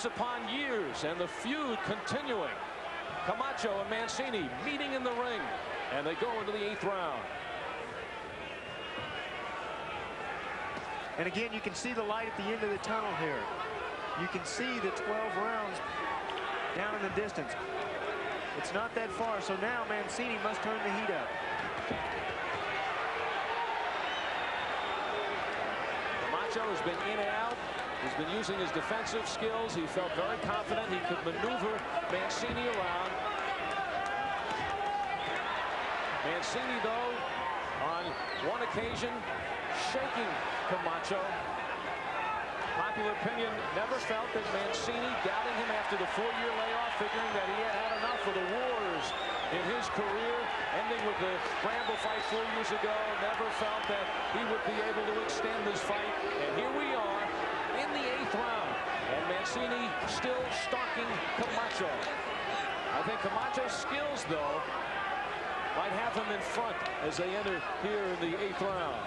years upon years, and the feud continuing. Camacho and Mancini meeting in the ring, and they go into the 8th round. And again, you can see the light at the end of the tunnel here. You can see the 12 rounds down in the distance. It's not that far, so now Mancini must turn the heat up. Macho has been in and out. He's been using his defensive skills. He felt very confident he could maneuver Mancini around. Mancini, though, on one occasion, shaking Camacho. Popular opinion never felt that Mancini, doubting him after the 4-year layoff, figuring that he had had enough of the wars in his career, ending with the Bramble fight 4 years ago, never felt that he would be able to extend this fight. And here we are in the 8th round, and Mancini still stalking Camacho. I think Camacho's skills, though, might have him in front as they enter here in the 8th round.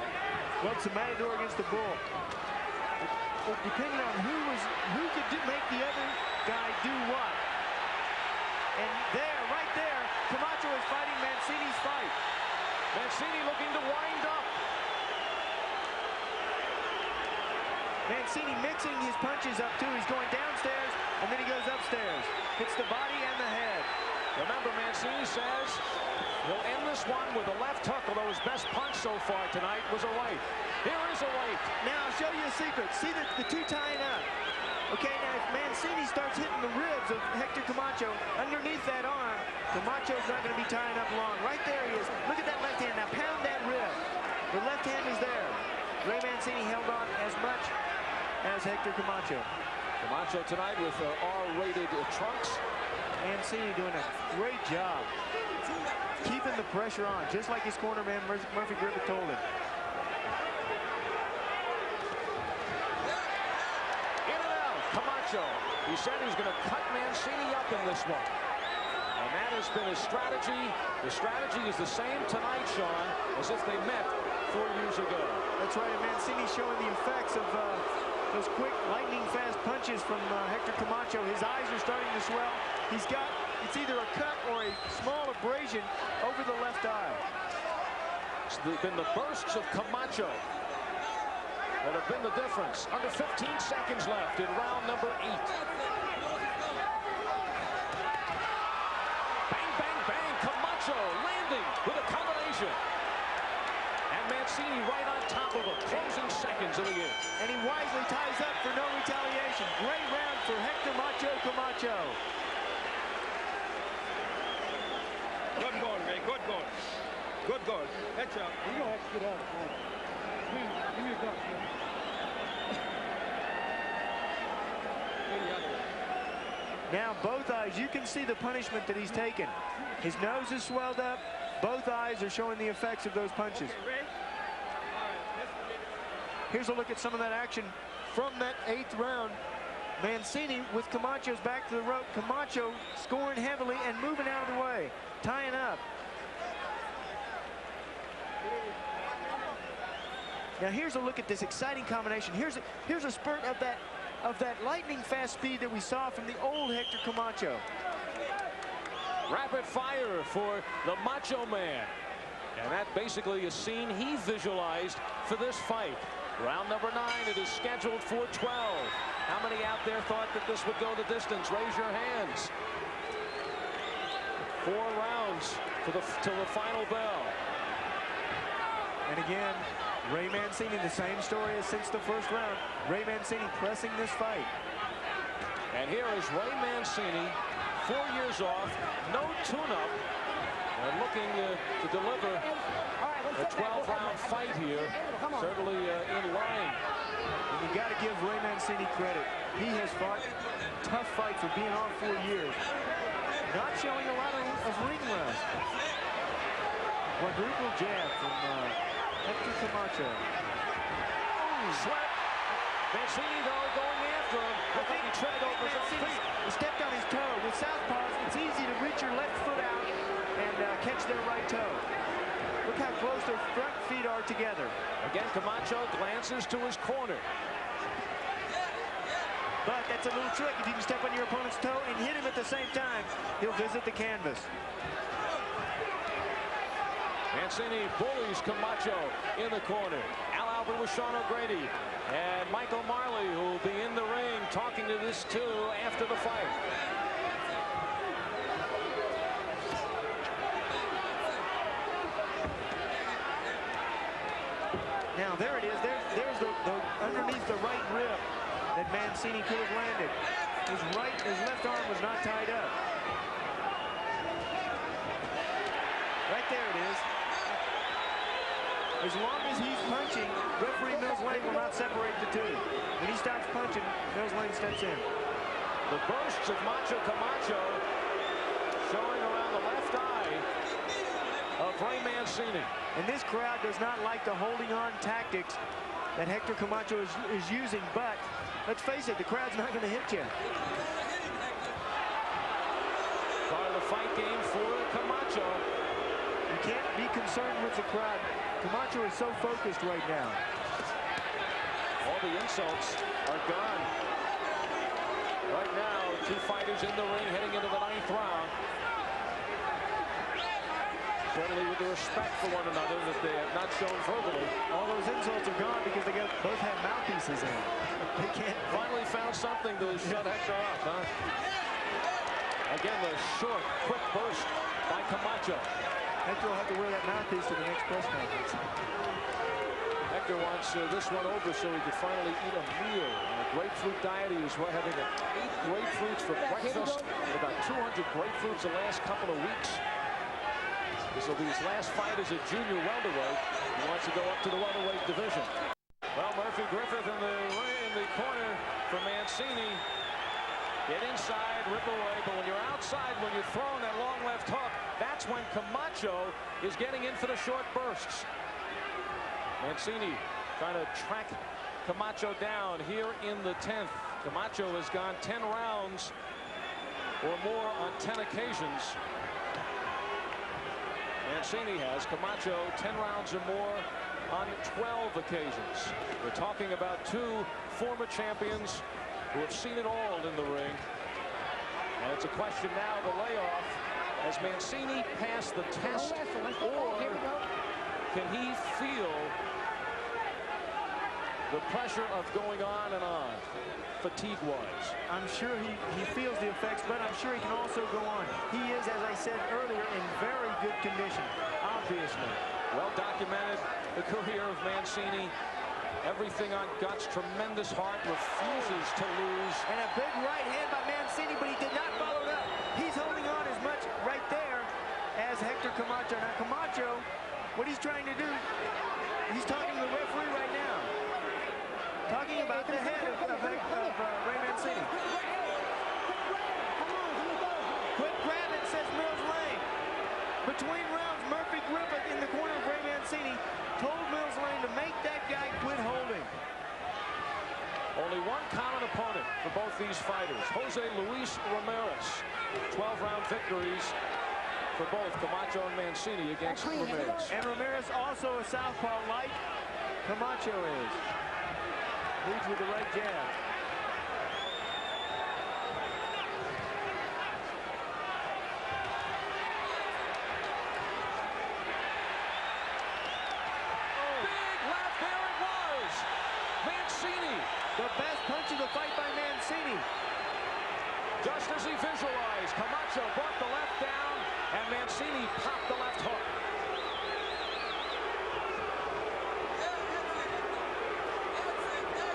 Well, it's a matador against the bull. Depending on who could make the other guy do what. And there, right there, Camacho is fighting Mancini's fight. Mancini looking to wind up. Mancini mixing his punches up too. He's going downstairs and then he goes upstairs. Hits the body and the head. Remember, Mancini says he'll end this one with a left hook, although his best punch so far tonight was a right. Here is a right. Now I'll show you a secret. See the two tying up. Okay, now if Mancini starts hitting the ribs of Héctor Camacho underneath that arm, Camacho's not going to be tying up long. Right there he is. Look at that left hand. Now pound that rib. The left hand is there. Ray Mancini held on as much as Héctor Camacho. Camacho tonight with R-rated trunks. Mancini doing a great job keeping the pressure on, just like his corner man Murphy Griffith told him. In and out, Camacho. He said he was going to cut Mancini up in this one. And that has been his strategy. The strategy is the same tonight, Sean, as if they met 4 years ago. That's right, and Mancini showing the effects of those quick, lightning-fast punches from Héctor Camacho. His eyes are starting to swell. He's got, it's either a cut or a small abrasion over the left eye. It's been the bursts of Camacho that have been the difference. Under 15 seconds left in round number 8. Bang, bang, bang. Camacho landing with a combination. And Mancini right on top of him, closing seconds of the game. And he wisely ties up for no retaliation. Great round for Héctor Macho Camacho. Good goal, Ray. Good goal. Good goal. That's up. You don't have to get out. Give me a gun. Now both eyes, you can see the punishment that he's taken. His nose is swelled up. Both eyes are showing the effects of those punches. Here's a look at some of that action from that 8th round. Mancini with Camacho's back to the rope. Camacho scoring heavily and moving out of the way, tying up. Now here's a look at this exciting combination. Here's a spurt of that lightning fast speed that we saw from the old Héctor Camacho. Rapid fire for the Macho Man. And that basically a scene he visualized for this fight. Round number 9, it is scheduled for 12. How many out there thought that this would go the distance? Raise your hands. 4 rounds till the final bell. And again, Ray Mancini, the same story as since the first round. Ray Mancini pressing this fight. And here is Ray Mancini, 4 years off, no tune-up, and looking to deliver a 12-round fight here, certainly in line. And you got to give Ray Mancini credit. He has fought tough fights for being on 4 years. Not showing a lot of ring rust. Quadruple jab from Héctor Camacho. Sweat. Mancini, though, going after him. I think he tripped over his own feet. He stepped on his toe. With southpaws, it's easy to reach your left foot out and catch their right toe. Look how close their front feet are together. Again, Camacho glances to his corner. But that's a little trick. If you can step on your opponent's toe and hit him at the same time, he'll visit the canvas. Mancini bullies Camacho in the corner. Al Albert with Sean O'Grady. And Michael Marley, who will be in the ring talking to this two after the fight. Now there it is. There's the underneath the right rib that Mancini could have landed. His left arm was not tied up. Right there it is. As long as he's punching, referee Mills Lane will not separate the two. When he stops punching, Mills Lane steps in. The bursts of Macho Camacho showing around the left eye of Ray Mancini. And this crowd does not like the holding on tactics that Héctor Camacho is using, but let's face it, the crowd's not going to hit you. Part of the fight game for Camacho. You can't be concerned with the crowd. Camacho is so focused right now. All the insults are gone. Right now, two fighters in the ring heading into the 9th round. Certainly with the respect for one another that they have not shown verbally. All those insults are gone because they both have mouthpieces in. They can't. Finally found something to shut Héctor up, huh? Again, the short, quick burst by Camacho. Héctor will have to wear that mouthpiece to the next press conference. Héctor wants this one over so he can finally eat a meal. On a grapefruit diet, he was having 8 grapefruits for breakfast. About 200 grapefruits the last couple of weeks. This will be his last fight as a junior welterweight. He wants to go up to the welterweight division. Well, Murphy Griffith in the corner for Mancini. Get inside, rip away, but when you're outside, when you're throwing that long left hook, that's when Camacho is getting in for the short bursts. Mancini trying to track Camacho down here in the 10th. Camacho has gone 10 rounds or more on 10 occasions. Mancini has. Camacho 10 rounds or more on 12 occasions. We're talking about two former champions who have seen it all in the ring. And it's a question now of the layoff. Has Mancini passed the test, or can he feel the pressure of going on and on, fatigue-wise? I'm sure he feels the effects, but I'm sure he can also go on. He is, as I said earlier, in very good condition, obviously. Well documented, the career of Mancini. Everything on guts, tremendous heart, refuses to lose. And a big right hand by Mancini, but he did not follow it up. He's holding on as much right there as Héctor Camacho. Now Camacho, what he's trying to do, he's talking to the referee right now. Talking about the head of Ray Mancini. Quit grabbing, says Mills Lane. Between rounds, Murphy Griffith in the corner of Ray Mancini told Mills Lane to make that guy quit holding. Only one common opponent for both these fighters, Jose Luis Ramirez. 12-round victories for both Camacho and Mancini against Ramirez. And Ramirez also a southpaw like Camacho is. Leads with the right jab. The best punch of the fight by Mancini. Just as he visualized, Camacho brought the left down, and Mancini popped the left hook.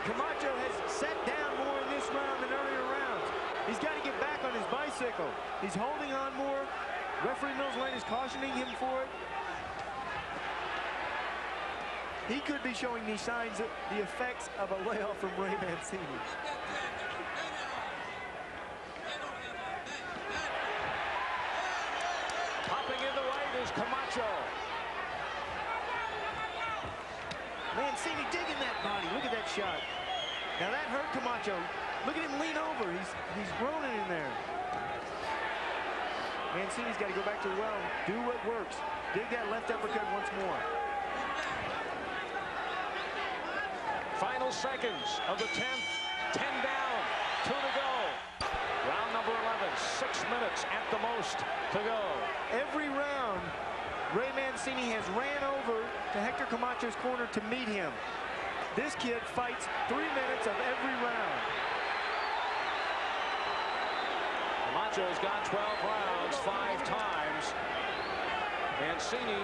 Camacho has sat down more in this round than earlier rounds. He's got to get back on his bicycle. He's holding on more. Referee Mills Lane is cautioning him for it. He could be showing these signs, the effects of a layoff from Ray Mancini. Popping in the right is Camacho. Mancini digging that body. Look at that shot. Now that hurt Camacho. Look at him lean over. He's groaning in there. Mancini's got to go back to the well. Do what works. Dig that left uppercut once more. Final seconds of the 10th. 10 down. 2 to go. Round number 11, 6 minutes at the most to go. Every round, Ray Mancini has ran over to Hector Camacho's corner to meet him. This kid fights 3 minutes of every round. Camacho's got 12 rounds 5 times. Mancini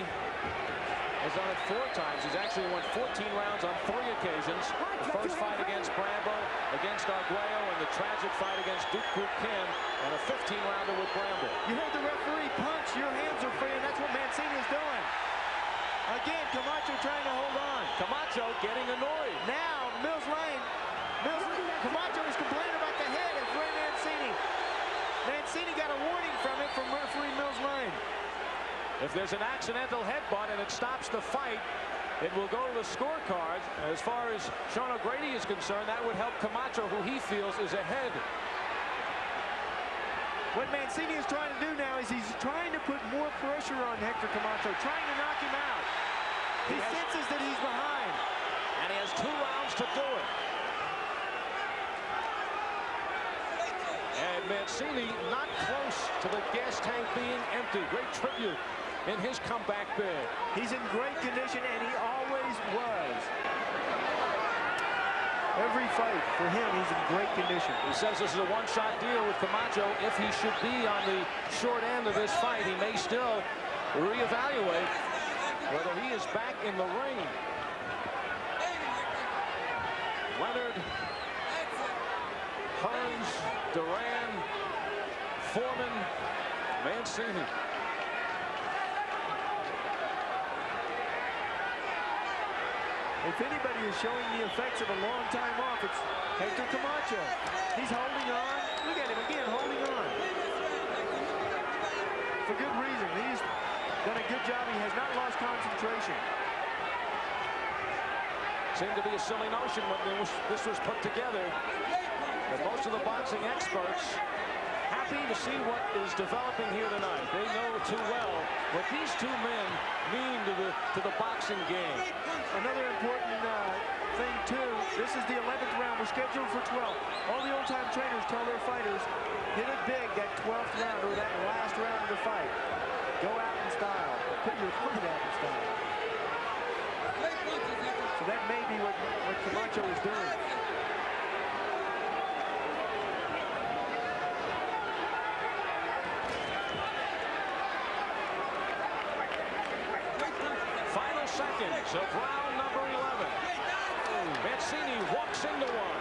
has done it 4 times. He's actually won 14 rounds on 3 occasions. The first fight against Brambo, against Arguello, and the tragic fight against Duke Kim, and a 15-rounder with Brambo. You heard the referee punch. Your hands are free, and that's what Mancini is doing. Again, Camacho trying to hold on. Camacho getting annoyed. Now, Camacho is complaining about the head of Ray Mancini. Mancini got a warning from it from referee Mills Lane. If there's an accidental headbutt and it stops the fight, it will go to the scorecard. As far as Sean O'Grady is concerned, that would help Camacho, who he feels is ahead. What Mancini is trying to do now is he's trying to put more pressure on Hector Camacho, trying to knock him out. He senses that he's behind. And he has 2 rounds to do it. And Mancini not close to the gas tank being empty. Great tribute in his comeback bid. He's in great condition, and he always was. Every fight for him, he's in great condition. He says this is a one-shot deal with Camacho. If he should be on the short end of this fight, he may still reevaluate whether he is back in the ring. Leonard, Hearns, Duran, Foreman, Mancini. If anybody is showing the effects of a long time off, it's Hector Camacho. He's holding on. Look at him again, holding on. For good reason. He's done a good job. He has not lost concentration. Seemed to be a silly notion when this was put together. But most of the boxing experts happy to see what is developing here tonight. They know too well what these 2 men mean to the boxing game. Another important thing, too, this is the 11th round. We're scheduled for 12. All the old-time trainers tell their fighters, hit it big that 12th round or that last round of the fight. Go out in style. Put your foot out in style. So that may be what Camacho is doing. Final seconds of round number 11. Mancini walks into one.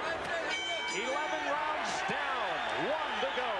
11 rounds down, 1 to go.